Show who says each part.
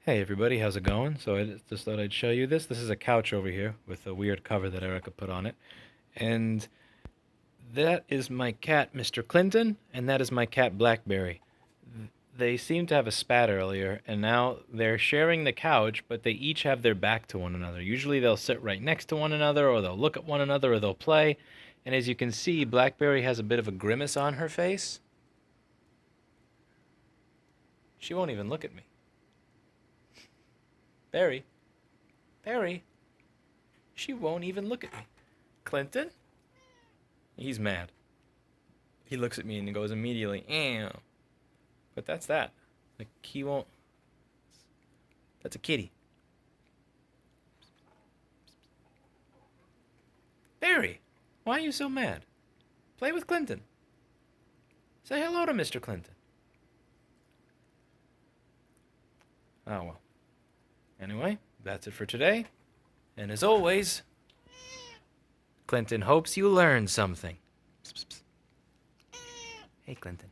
Speaker 1: Hey everybody, how's it going? So I just thought I'd show you this. This is a couch over here with a weird cover that Erica put on it. And that is my cat, Mr. Clinton, and that is my cat, Blackberry. They seemed to have a spat earlier, and now they're sharing the couch, but they each have their back to one another. Usually they'll sit right next to one another, or they'll look at one another, or they'll play. And as you can see, Blackberry has a bit of a grimace on her face. She won't even look at me. Barry, Barry, she won't even look at me. Clinton? He's mad. He looks at me and he goes immediately, ew. But that's that. Like, he won't. That's a kitty. Barry, why are you so mad? Play with Clinton. Say hello to Mr. Clinton. Oh, well. Anyway, that's it for today. And as always, Clinton hopes you learn something. Hey, Clinton.